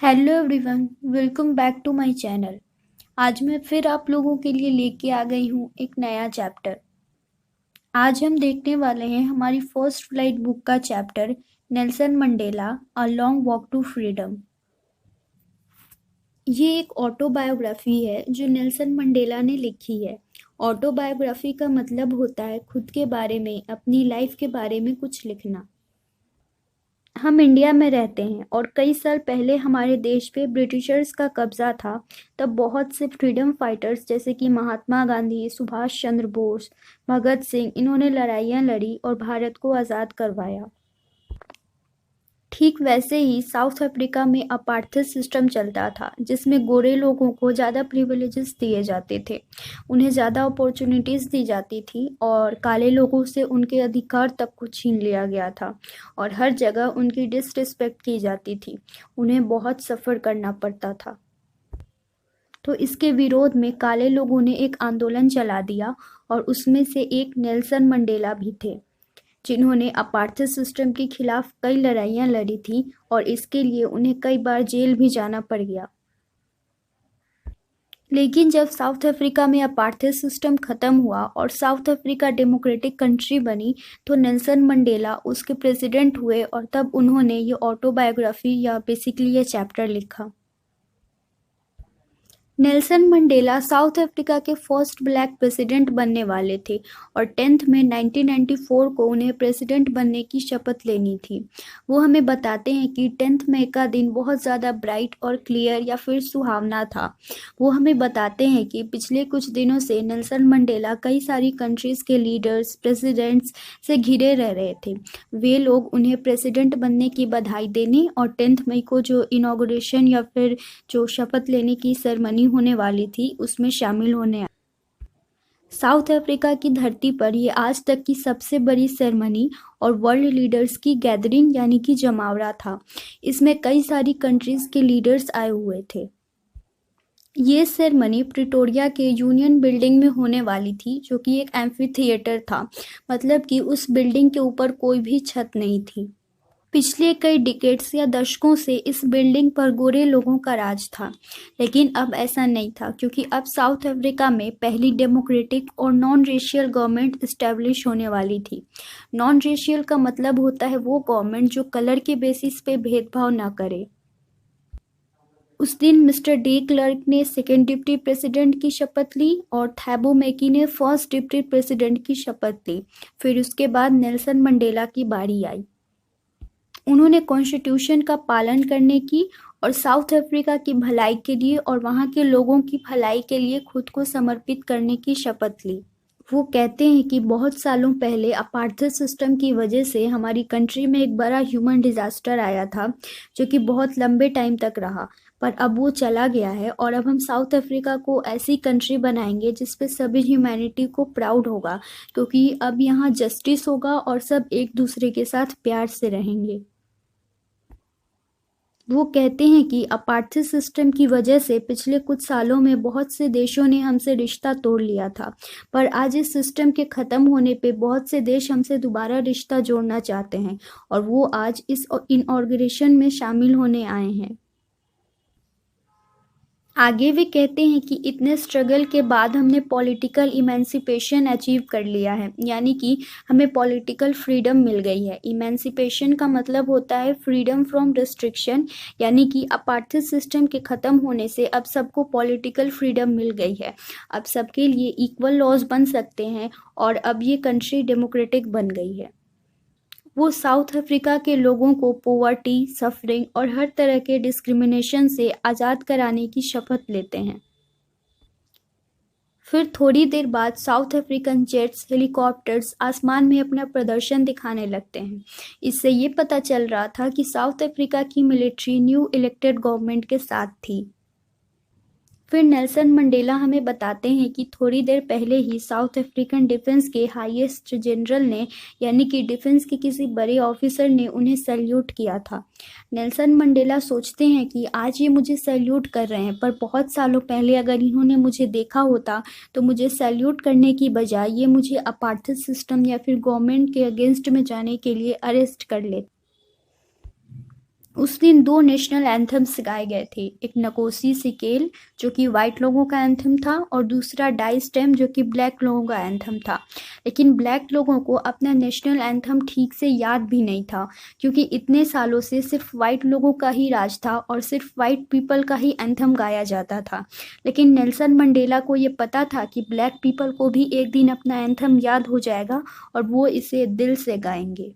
Hello everyone, welcome back to my channel. आज मैं फिर आप लोगों के लिए लेके आ गई हूँ एक नया चैप्टर। आज हम देखने वाले हैं हमारी फर्स्ट फ्लाइट बुक का chapter Nelson Mandela a long walk to freedom. ये एक ऑटोबायोग्राफी है जो नेल्सन मंडेला ने लिखी है। ऑटोबायोग्राफी का मतलब होता है खुद के बारे में, अपनी लाइफ के बारे में कुछ लिखना। हम इंडिया में रहते हैं और कई साल पहले हमारे देश पे ब्रिटिशर्स का कब्जा था। तब बहुत से फ्रीडम फाइटर्स जैसे कि महात्मा गांधी, सुभाष चंद्र बोस, भगत सिंह, इन्होंने लड़ाइयाँ लड़ी और भारत को आज़ाद करवाया। ठीक वैसे ही साउथ अफ्रीका में अपार्थाइड सिस्टम चलता था जिसमें गोरे लोगों को ज़्यादा प्रिविलेजेस दिए जाते थे, उन्हें ज़्यादा अपॉर्चुनिटीज़ दी जाती थी और काले लोगों से उनके अधिकार तक को छीन लिया गया था और हर जगह उनकी डिसरिस्पेक्ट की जाती थी, उन्हें बहुत सफ़र करना पड़ता था। तो इसके विरोध में काले लोगों ने एक आंदोलन चला दिया और उसमें से एक नेल्सन मंडेला भी थे, जिन्होंने अपार्थाइड सिस्टम के खिलाफ कई लड़ाइयाँ लड़ी थी और इसके लिए उन्हें कई बार जेल भी जाना पड़ गया। लेकिन जब साउथ अफ्रीका में अपार्थाइड सिस्टम खत्म हुआ और साउथ अफ्रीका डेमोक्रेटिक कंट्री बनी तो नेल्सन मंडेला उसके प्रेसिडेंट हुए और तब उन्होंने ये ऑटोबायोग्राफी या बेसिकली ये चैप्टर लिखा। नेल्सन मंडेला साउथ अफ्रीका के फर्स्ट ब्लैक प्रेसिडेंट बनने वाले थे और 10 में 1994 को उन्हें प्रेसिडेंट बनने की शपथ लेनी थी। वो हमें बताते हैं कि 10 मई का दिन बहुत ज़्यादा ब्राइट और क्लियर या फिर सुहावना था। वो हमें बताते हैं कि पिछले कुछ दिनों से नेल्सन मंडेला कई सारी कंट्रीज़ के लीडर्स, प्रेसिडेंट्स से घिरे रह रहे थे। वे लोग उन्हें प्रेसिडेंट बनने की बधाई देने और 10 मई को जो इनॉग्रेशन या फिर जो शपथ लेने की सेरेमनी होने वाली थी उसमें शामिल होने आए। साउथ अफ्रीका की धरती पर ये आज तक की सबसे बड़ी सेरेमनी और वर्ल्ड लीडर्स की गैदरिंग यानी कि जमावड़ा था। इसमें कई सारी कंट्रीज के लीडर्स आए हुए थे। ये सेरेमनी प्रिटोरिया के यूनियन बिल्डिंग में होने वाली थी जो कि एक एम्फी थिएटर था, मतलब कि उस बिल्डिंग के ऊपर कोई भी छत नहीं थी। पिछले कई डिकेड्स या दशकों से इस बिल्डिंग पर गोरे लोगों का राज था, लेकिन अब ऐसा नहीं था क्योंकि अब साउथ अफ्रीका में पहली डेमोक्रेटिक और नॉन रेशियल गवर्नमेंट इस्टेब्लिश होने वाली थी। नॉन रेशियल का मतलब होता है वो गवर्नमेंट जो कलर के बेसिस पे भेदभाव ना करे। उस दिन मिस्टर डी क्लर्क ने सेकेंड डिप्टी प्रेसिडेंट की शपथ ली और थैबो मैकी ने फर्स्ट डिप्टी प्रेसिडेंट की शपथ ली। फिर उसके बाद नेल्सन मंडेला की बारी आई। उन्होंने कॉन्स्टिट्यूशन का पालन करने की और साउथ अफ्रीका की भलाई के लिए और वहाँ के लोगों की भलाई के लिए खुद को समर्पित करने की शपथ ली। वो कहते हैं कि बहुत सालों पहले अपार्थाइड सिस्टम की वजह से हमारी कंट्री में एक बड़ा ह्यूमन डिजास्टर आया था जो कि बहुत लंबे टाइम तक रहा, पर अब वो चला गया है और अब हम साउथ अफ्रीका को ऐसी कंट्री बनाएंगे जिस पे सभी ह्यूमैनिटी को प्राउड होगा, क्योंकि अब यहाँ जस्टिस होगा और सब एक दूसरे के साथ प्यार से रहेंगे। वो कहते हैं कि अपार्थाइड सिस्टम की वजह से पिछले कुछ सालों में बहुत से देशों ने हमसे रिश्ता तोड़ लिया था, पर आज इस सिस्टम के ख़त्म होने पे बहुत से देश हमसे दोबारा रिश्ता जोड़ना चाहते हैं और वो आज इस इनॉग्रेशन में शामिल होने आए हैं। आगे वे कहते हैं कि इतने स्ट्रगल के बाद हमने पॉलिटिकल इमेंसिपेशन अचीव कर लिया है, यानी कि हमें पॉलिटिकल फ्रीडम मिल गई है। इमेंसिपेशन का मतलब होता है फ्रीडम फ्रॉम रिस्ट्रिक्शन, यानी कि अपार्थाइड सिस्टम के ख़त्म होने से अब सबको पॉलिटिकल फ्रीडम मिल गई है। अब सबके लिए इक्वल लॉज बन सकते हैं और अब ये कंट्री डेमोक्रेटिक बन गई है। वो साउथ अफ्रीका के लोगों को पॉवर्टी, सफरिंग और हर तरह के डिस्क्रिमिनेशन से आज़ाद कराने की शपथ लेते हैं। फिर थोड़ी देर बाद साउथ अफ्रीकन जेट्स, हेलीकॉप्टर्स आसमान में अपना प्रदर्शन दिखाने लगते हैं। इससे ये पता चल रहा था कि साउथ अफ्रीका की मिलिट्री न्यू इलेक्टेड गवर्नमेंट के साथ थी। फिर नेल्सन मंडेला हमें बताते हैं कि थोड़ी देर पहले ही साउथ अफ्रीकन डिफेंस के हाईएस्ट जनरल ने, यानी कि डिफेंस के किसी बड़े ऑफिसर ने उन्हें सैल्यूट किया था। नेल्सन मंडेला सोचते हैं कि आज ये मुझे सैल्यूट कर रहे हैं, पर बहुत सालों पहले अगर इन्होंने मुझे देखा होता तो मुझे सैल्यूट करने की बजाय ये मुझे अपार्थाइड सिस्टम या फिर गवर्नमेंट के अगेंस्ट में जाने के लिए अरेस्ट कर लेते। उस दिन 2 नेशनल एंथम्स गाए गए थे, एक नकोसी सिकेल जो कि वाइट लोगों का एंथम था और दूसरा डाई स्टेम जो कि ब्लैक लोगों का एंथम था। लेकिन ब्लैक लोगों को अपना नेशनल एंथम ठीक से याद भी नहीं था, क्योंकि इतने सालों से सिर्फ वाइट लोगों का ही राज था और सिर्फ वाइट पीपल का ही एंथम गाया जाता था। लेकिन नेल्सन मंडेला को ये पता था कि ब्लैक पीपल को भी एक दिन अपना एंथम याद हो जाएगा और वो इसे दिल से गाएंगे।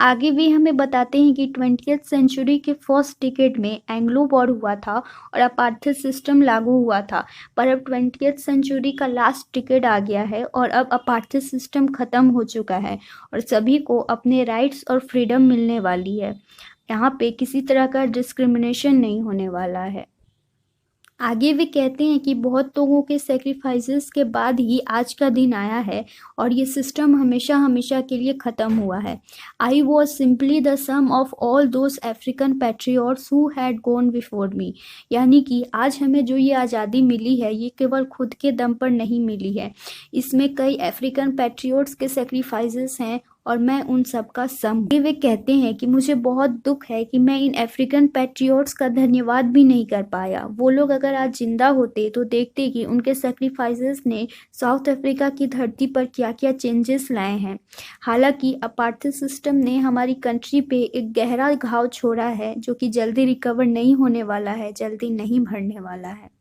आगे भी हमें बताते हैं कि 20th सेंचुरी के फर्स्ट डिकेड में एंग्लो वॉर हुआ था और अपार्थाइड सिस्टम लागू हुआ था, पर अब 20th सेंचुरी का लास्ट डिकेड आ गया है और अब अपार्थाइड सिस्टम खत्म हो चुका है और सभी को अपने राइट्स और फ्रीडम मिलने वाली है। यहाँ पे किसी तरह का डिस्क्रिमिनेशन नहीं होने वाला है। आगे वे कहते हैं कि बहुत लोगों के सेक्रीफाइसेस के बाद ही आज का दिन आया है और ये सिस्टम हमेशा हमेशा के लिए ख़त्म हुआ है। I was simply the sum of all those African patriots who had gone before me. यानी कि आज हमें जो ये आज़ादी मिली है ये केवल खुद के दम पर नहीं मिली है, इसमें कई अफ्रीकन पैट्रियट्स के सेक्रीफाइसेस हैं और मैं उन सब का सम हूँ। वे कहते हैं कि मुझे बहुत दुख है कि मैं इन अफ्रीकन पैट्रियट्स का धन्यवाद भी नहीं कर पाया। वो लोग अगर आज जिंदा होते तो देखते कि उनके सेक्रीफाइसेस ने साउथ अफ्रीका की धरती पर क्या क्या चेंजेस लाए हैं। हालांकि अपार्थाइड सिस्टम ने हमारी कंट्री पे एक गहरा घाव छोड़ा है जो कि जल्दी रिकवर नहीं होने वाला है, जल्दी नहीं भरने वाला है।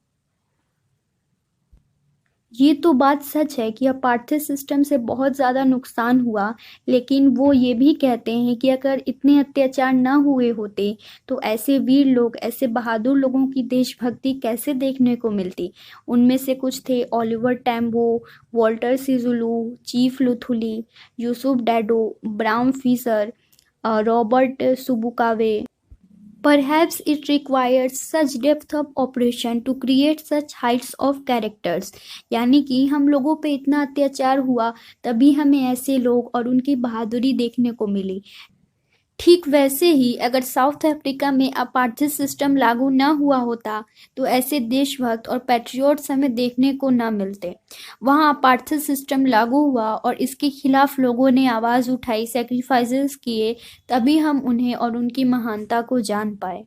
ये तो बात सच है कि अपार्थाइड सिस्टम से बहुत ज़्यादा नुकसान हुआ, लेकिन वो ये भी कहते हैं कि अगर इतने अत्याचार न हुए होते तो ऐसे वीर लोग, ऐसे बहादुर लोगों की देशभक्ति कैसे देखने को मिलती। उनमें से कुछ थे Oliver Tambo, Walter Sisulu, Chief Luthuli, Yusuf Dadoo, Brown Fischer, Robert Sobukwe. Perhaps it requires such depth of operation to create such heights of characters। यानी कि हम लोगों पे इतना अत्याचार हुआ तभी हमें ऐसे लोग और उनकी बहादुरी देखने को मिली। ठीक वैसे ही अगर साउथ अफ्रीका में अपार्थाइड सिस्टम लागू न हुआ होता तो ऐसे देशभक्त और पैट्रियट्स हमें देखने को न मिलते। वहाँ अपार्थाइड सिस्टम लागू हुआ और इसके खिलाफ लोगों ने आवाज़ उठाई, सेक्रीफाइसेस किए, तभी हम उन्हें और उनकी महानता को जान पाए।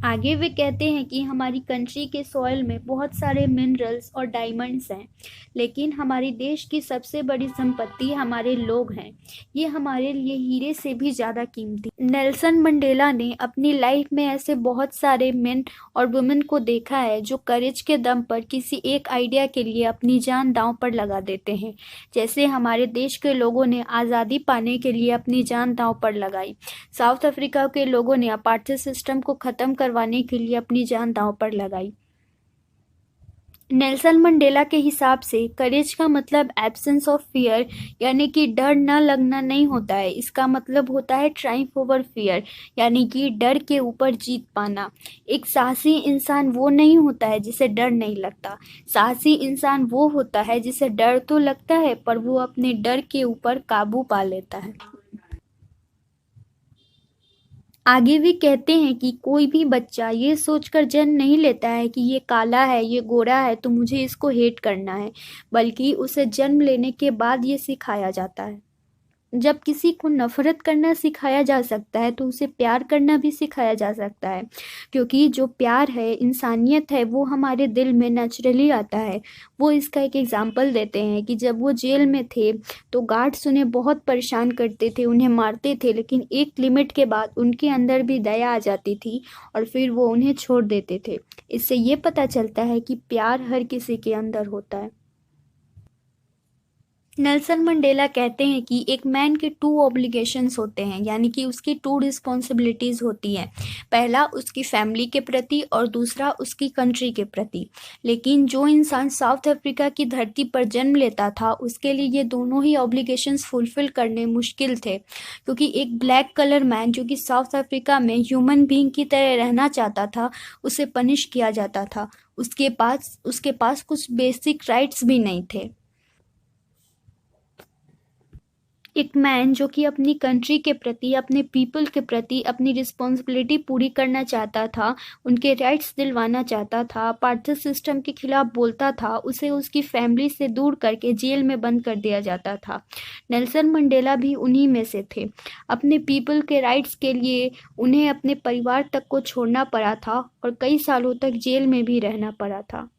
आगे वे कहते हैं कि हमारी कंट्री के सॉइल में बहुत सारे मिनरल्स और डायमंड्स हैं, लेकिन हमारे देश की सबसे बड़ी संपत्ति हमारे लोग हैं। ये हमारे लिए हीरे से भी ज़्यादा कीमती। नेल्सन मंडेला ने अपनी लाइफ में ऐसे बहुत सारे मेन और वुमेन को देखा है जो करेज के दम पर किसी एक आइडिया के लिए अपनी जान दांव पर लगा देते हैं। जैसे हमारे देश के लोगों ने आज़ादी पाने के लिए अपनी जान दांव पर लगाई। साउथ अफ्रीका के लोगों ने अपार्थाइड सिस्टम को ख़त्म करवाने के लिए अपनी जान दांव पर लगाई। नेल्सन मंडेला के हिसाब से करेज का मतलब एब्सेंस ऑफ फियर, यानी कि डर न लगना नहीं होता है। इसका मतलब होता है ट्रायम्फ ओवर फियर, यानी कि डर के ऊपर जीत पाना। एक साहसी इंसान वो नहीं होता है जिसे डर नहीं लगता। साहसी इंसान वो होता है जिसे डर तो लगता है पर वो अपने डर के ऊपर काबू पा लेता है। आगे भी कहते हैं कि कोई भी बच्चा ये सोचकर जन्म नहीं लेता है कि ये काला है, ये गोरा है तो मुझे इसको हेट करना है, बल्कि उसे जन्म लेने के बाद ये सिखाया जाता है। जब किसी को नफरत करना सिखाया जा सकता है तो उसे प्यार करना भी सिखाया जा सकता है, क्योंकि जो प्यार है, इंसानियत है, वो हमारे दिल में नेचुरली आता है। वो इसका एक एग्जाम्पल देते हैं कि जब वो जेल में थे तो गार्ड्स उन्हें बहुत परेशान करते थे, उन्हें मारते थे, लेकिन एक लिमिट के बाद उनके अंदर भी दया आ जाती थी और फिर वो उन्हें छोड़ देते थे। इससे ये पता चलता है कि प्यार हर किसी के अंदर होता है। नेल्सन मंडेला कहते हैं कि एक मैन के 2 ऑब्लिगेशंस होते हैं, यानी कि उसकी 2 रिस्पॉन्सिबिलिटीज़ होती हैं। पहला उसकी फैमिली के प्रति और दूसरा उसकी कंट्री के प्रति। लेकिन जो इंसान साउथ अफ्रीका की धरती पर जन्म लेता था उसके लिए ये दोनों ही ऑब्लिगेशंस फुलफिल करने मुश्किल थे, क्योंकि एक ब्लैक कलर मैन जो कि साउथ अफ्रीका में ह्यूमन बीइंग की तरह रहना चाहता था उसे पनिश किया जाता था। उसके पास कुछ बेसिक राइट्स भी नहीं थे। एक मैन जो कि अपनी कंट्री के प्रति, अपने पीपल के प्रति अपनी रिस्पॉन्सिबिलिटी पूरी करना चाहता था, उनके राइट्स दिलवाना चाहता था, अपार्थाइड सिस्टम के खिलाफ बोलता था, उसे उसकी फैमिली से दूर करके जेल में बंद कर दिया जाता था। नेल्सन मंडेला भी उन्हीं में से थे। अपने पीपल के राइट्स के लिए उन्हें अपने परिवार तक को छोड़ना पड़ा था और कई सालों तक जेल में भी रहना पड़ा था।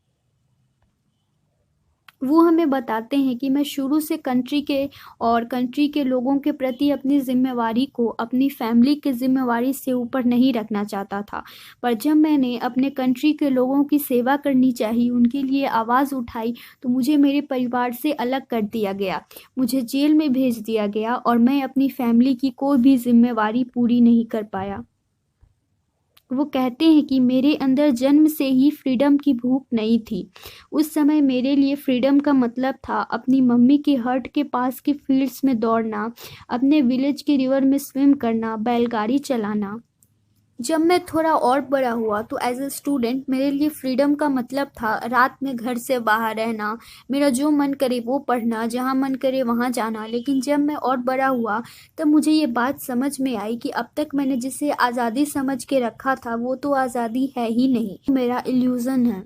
वो हमें बताते हैं कि मैं शुरू से कंट्री के लोगों के प्रति अपनी ज़िम्मेवारी को अपनी फैमिली की ज़िम्मेवारी से ऊपर नहीं रखना चाहता था। पर जब मैंने अपने कंट्री के लोगों की सेवा करनी चाहिए, उनके लिए आवाज़ उठाई, तो मुझे मेरे परिवार से अलग कर दिया गया। मुझे जेल में भेज दिया गया और मैं अपनी फैमिली की कोई भी ज़िम्मेवारी पूरी नहीं कर पाया। वो कहते हैं कि मेरे अंदर जन्म से ही फ्रीडम की भूख नहीं थी। उस समय मेरे लिए फ्रीडम का मतलब था अपनी मम्मी के हट के पास के फील्ड्स में दौड़ना, अपने विलेज के रिवर में स्विम करना, बैलगाड़ी चलाना। जब मैं थोड़ा और बड़ा हुआ तो एज अ स्टूडेंट मेरे लिए फ्रीडम का मतलब था रात में घर से बाहर रहना, मेरा जो मन करे वो पढ़ना, जहाँ मन करे वहाँ जाना। लेकिन जब मैं और बड़ा हुआ तब मुझे ये बात समझ में आई कि अब तक मैंने जिसे आज़ादी समझ के रखा था वो तो आज़ादी है ही नहीं, मेरा इल्यूज़न है।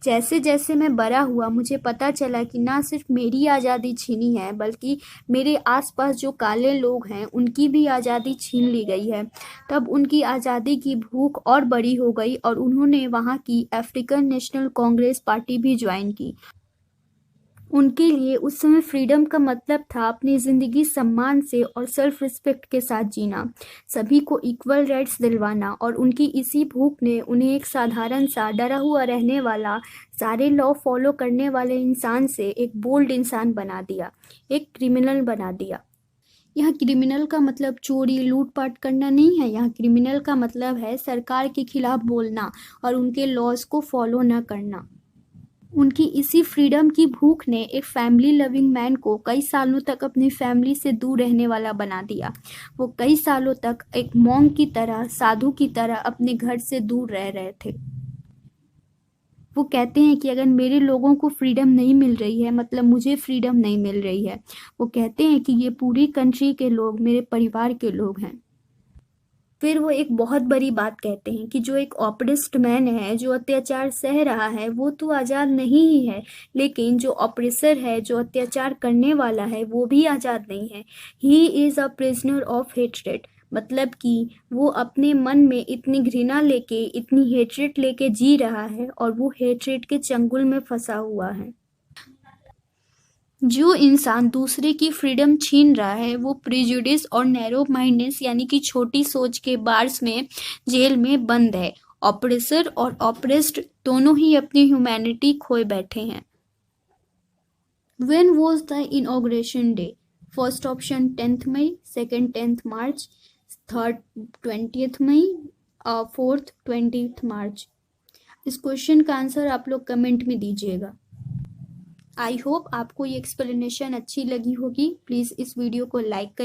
जैसे जैसे मैं बड़ा हुआ मुझे पता चला कि ना सिर्फ मेरी आज़ादी छीनी है बल्कि मेरे आसपास जो काले लोग हैं उनकी भी आज़ादी छीन ली गई है। तब उनकी आज़ादी की भूख और बड़ी हो गई और उन्होंने वहाँ की अफ्रीकन नेशनल कांग्रेस पार्टी भी ज्वाइन की। उनके लिए उस समय फ्रीडम का मतलब था अपनी ज़िंदगी सम्मान से और सेल्फ रिस्पेक्ट के साथ जीना, सभी को इक्वल राइट्स दिलवाना। और उनकी इसी भूख ने उन्हें एक साधारण सा डरा हुआ रहने वाला, सारे लॉ फॉलो करने वाले इंसान से एक बोल्ड इंसान बना दिया, एक क्रिमिनल बना दिया। यहाँ क्रिमिनल का मतलब चोरी लूटपाट करना नहीं है। यहाँ क्रिमिनल का मतलब है सरकार के खिलाफ बोलना और उनके लॉज को फॉलो ना करना। उनकी इसी फ्रीडम की भूख ने एक फैमिली लविंग मैन को कई सालों तक अपनी फैमिली से दूर रहने वाला बना दिया। वो कई सालों तक एक मॉन्क की तरह, साधु की तरह अपने घर से दूर रह रहे थे। वो कहते हैं कि अगर मेरे लोगों को फ्रीडम नहीं मिल रही है मतलब मुझे फ्रीडम नहीं मिल रही है। वो कहते हैं कि ये पूरी कंट्री के लोग मेरे परिवार के लोग हैं। फिर वो एक बहुत बड़ी बात कहते हैं कि जो एक ऑप्रेस्ड मैन है, जो अत्याचार सह रहा है, वो तो आज़ाद नहीं ही है, लेकिन जो ऑप्रेसर है, जो अत्याचार करने वाला है, वो भी आज़ाद नहीं है। He is a prisoner of hatred. मतलब कि वो अपने मन में इतनी घृणा लेके, इतनी हेट्रेड लेके जी रहा है और वो हेट्रेड के चंगुल में फंसा हुआ है। जो इंसान दूसरे की फ्रीडम छीन रहा है वो प्रेजुडिस और नैरो माइंडनेस यानी कि छोटी सोच के बार्स में जेल में बंद है। ऑप्रेसर और ऑप्रेस्ड दोनों ही अपनी ह्यूमैनिटी खोए बैठे हैं। When was the inauguration day? First option 10th May, second 10th March, third 20th May, fourth 20th March। इस क्वेश्चन का आंसर आप लोग कमेंट में दीजिएगा। आई होप आपको ये एक्सप्लेनेशन अच्छी लगी होगी। प्लीज़ इस वीडियो को लाइक करिए।